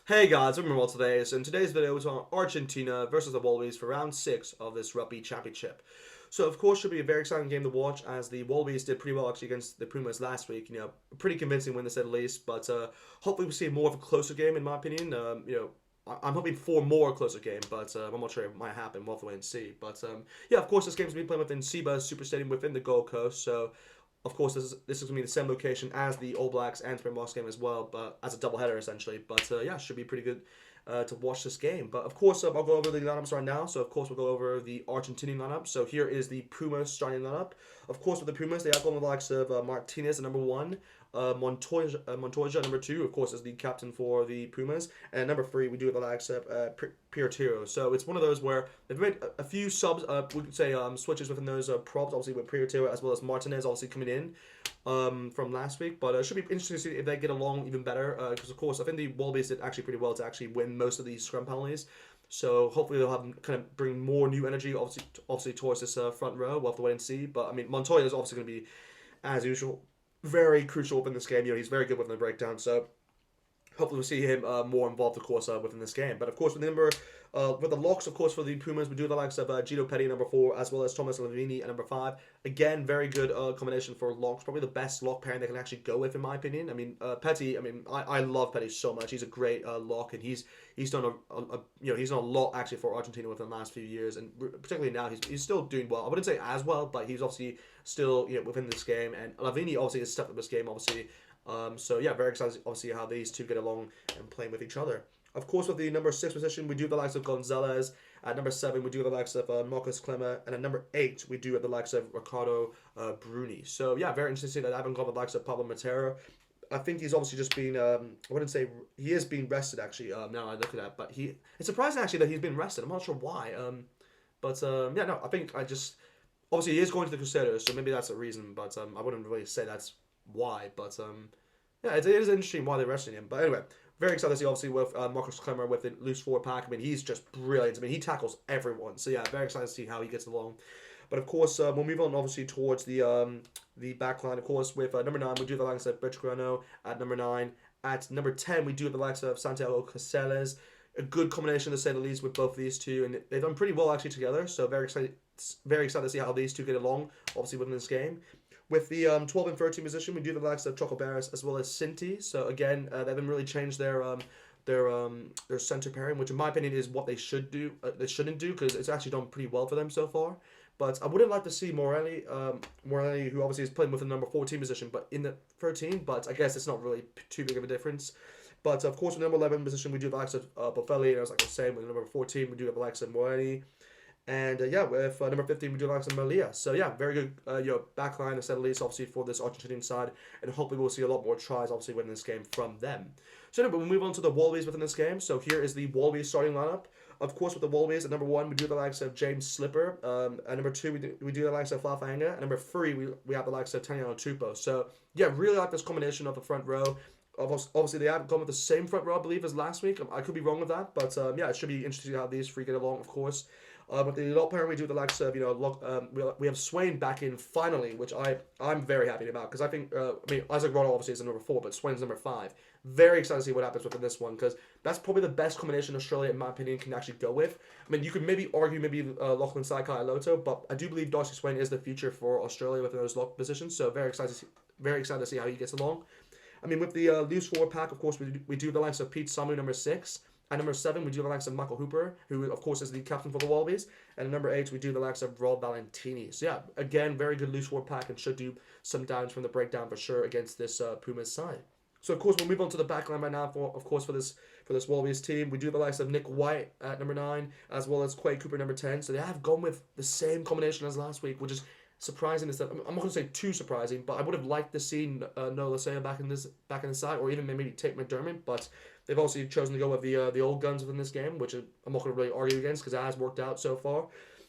Hey guys, I'm well today. So in today's video is on Argentina versus the Wallabies for round 6 of this Rugby Championship. So of course should be a very exciting game to watch as the Wallabies did pretty well actually against the Pumas last week. A pretty convincing win to say the least. But hopefully we'll see more of a closer game in my opinion. I'm hoping for more closer game, but I'm not sure it might happen. We'll have to wait and see. But yeah, of course this game's going to be playing within Seba Super Stadium within the Gold Coast. So of course, this is going to be the same location as the All Blacks and Springboks game as well, but as a doubleheader essentially. But yeah, should be pretty good to watch this game. But of course, I'll go over the lineups right now. So of course, we'll go over the Argentinian lineup. So here is the Pumas starting lineup. Of course, with the Pumas, they have gone with the likes of Martinez at number one. Montoya, number two, of course, is the captain for the Pumas. And number three, we do have the likes of Priortero. So it's one of those where they've made a few subs, we could say switches within those props, obviously with Priortero as well as Martinez obviously coming in from last week. But it should be interesting to see if they get along even better. Because, of course, I think the Wallabies did actually pretty well to actually win most of these scrum penalties. So hopefully they'll have kind of bring more new energy, obviously towards this front row. We'll have to wait and see. But, I mean, Montoya is obviously going to be, as usual, very crucial in this game. He's very good within the breakdown, so hopefully we'll see him more involved, of course, within this game. But of course, with the locks, of course, for the Pumas, we do the likes of Gino Petty, number 4, as well as Thomas Lavini at number 5. Again, very good combination for locks. Probably the best lock pairing they can actually go with, in my opinion. I mean, Petty. I mean, I love Petty so much. He's a great lock, and he's done he's done a lot actually for Argentina within the last few years, and particularly now he's still doing well. I wouldn't say as well, but he's obviously still within this game. And Lavini obviously has stepped up this game, obviously. So yeah, very excited obviously how these two get along and playing with each other. Of course, with the number 6 position, we do have the likes of Gonzalez. At number 7, we do have the likes of Marcus Clemmer. And at number 8, we do have the likes of Ricardo Bruni. So yeah, very interesting to see that I haven't got the likes of Pablo Matera. I think he's obviously just been, I wouldn't say, he is being rested actually, now I look at that. But it's surprising actually that he's been rested. I'm not sure why. Yeah, no, I think obviously he is going to the Crusaders, so maybe that's a reason. But I wouldn't really say that's why. But yeah, it is interesting why they're resting him. But anyway, very excited to see obviously with Marcus Clemmer with the loose forward pack. I mean, he's just brilliant. I mean, he tackles everyone. So yeah, very excited to see how he gets along. But of course, we'll move on obviously towards the back line. Of course, with number 9, we do have the likes of Bertrano at number 9. At number 10, we do have the likes of Santiago Caceres. A good combination to say the least with both of these two, and they've done pretty well actually together. So very excited to see how these two get along, obviously within this game. With the 12 and 13 position, we do the likes of Choco Barris as well as Sinti. So again, they haven't really changed their center pairing, which in my opinion is what they should do. They shouldn't do because it's actually done pretty well for them so far. But I wouldn't like to see Morelli, who obviously is playing with the number 14 position, but in the 13. But I guess it's not really too big of a difference. But of course, with the number 11 position, we do the likes of Boffelli, and as I was saying, with the number 14, we do have the likes of Morelli. And yeah, with number 15, we do like some Malia. So yeah, very good back line, to say the least, obviously, for this Argentinian side. And hopefully we'll see a lot more tries, obviously, within this game from them. So anyway, we'll move on to the Wallabies within this game. So here is the Wallabies starting lineup. Of course, with the Wallabies, at number 1, we do the likes of James Slipper. At number 2, we do the likes of Fafanga. At number 3, we have the likes of Taniano Tupo. So yeah, really like this combination of the front row. Obviously, they haven't gone with the same front row, I believe, as last week. I could be wrong with that, but yeah, it should be interesting to see how these three get along, of course. With the lock pairing, we do the likes of, we have Swain back in finally, which I'm very happy about, because I think, Isaac Ronald obviously is number 4, but Swain's number 5. Very excited to see what happens within this one, because that's probably the best combination Australia, in my opinion, can actually go with. I mean, you could maybe argue Lachlan Saikai Loto, but I do believe Darcy Swain is the future for Australia within those lock positions, so very excited to see how he gets along. I mean, with the loose forward pack, of course, we do the likes of Pete Samu, number 6. At number 7, we do the likes of Michael Hooper, who, of course, is the captain for the Wallabies. And at number 8, we do the likes of Rob Valentini. So, yeah, again, very good loose forward pack and should do some damage from the breakdown for sure against this Pumas side. So, of course, we'll move on to the back line right now, for this Wallabies team. We do the likes of Nick White at number 9, as well as Quade Cooper, number 10. So, they have gone with the same combination as last week, which is surprising. I'm not going to say too surprising, but I would have liked to see Noah Lasea back in the side, or even maybe Tate McDermott, but they've obviously chosen to go with the old guns within this game, which I'm not going to really argue against because it has worked out so far.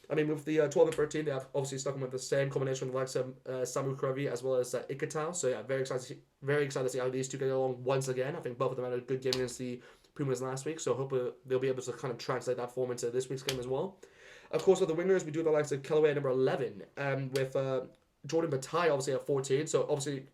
I mean, with the 12 and 13, they have obviously stuck with the same combination with the likes of Samu Kravi as well as Ikatau. So yeah, very excited to see how these two get along once again. I think both of them had a good game against the Pumas last week, so I hope they'll be able to kind of translate that form into this week's game as well. Of course, with the wingers, we do the likes of Kellaway at number 11, with Jordan Bataille obviously at 14. So obviously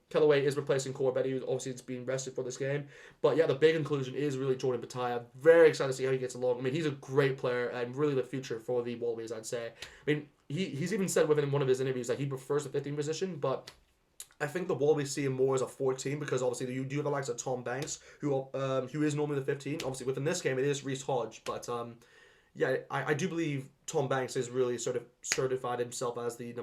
Kellaway is replacing Corbett, who obviously is being rested for this game. But yeah, the big inclusion is really Jordan Bataille. I'm very excited to see how he gets along. I mean, he's a great player and really the future for the Wallabies, I'd say. I mean, he's even said within one of his interviews that he prefers the 15 position, but I think the Wallabies see him more as a 14 because obviously you do have the likes of Tom Banks, who is normally the 15. Obviously, within this game, it is Reece Hodge, but yeah, I do believe Tom Banks has really sort of certified himself as the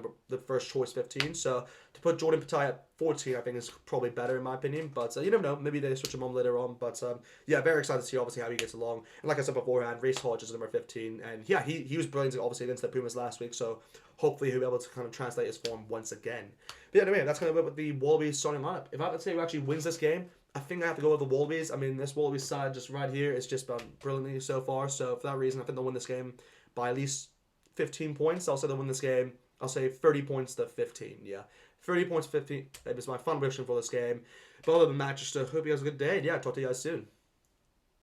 first choice 15. So to put Jordan Bataille at 14, I think is probably better in my opinion. But you never know, maybe they switch him on later on. But yeah, very excited to see obviously how he gets along. And like I said beforehand, Reece Hodge is number 15, and yeah, he was brilliant obviously against the Pumas last week. So hopefully he'll be able to kind of translate his form once again. But yeah, anyway, that's kind of what the Wallabies starting lineup. If I had to say who actually wins this game, I think I have to go with the Wallabies. I mean, this Wallabies side just right here is just done brilliantly so far. So for that reason, I think they'll win this game by at least 15 points. I'll say they'll win this game. I'll say 30 points to 15. Yeah, 30 points to 15. That is my fun prediction for this game. But other than that, just hope you guys have a good day. And yeah, talk to you guys soon.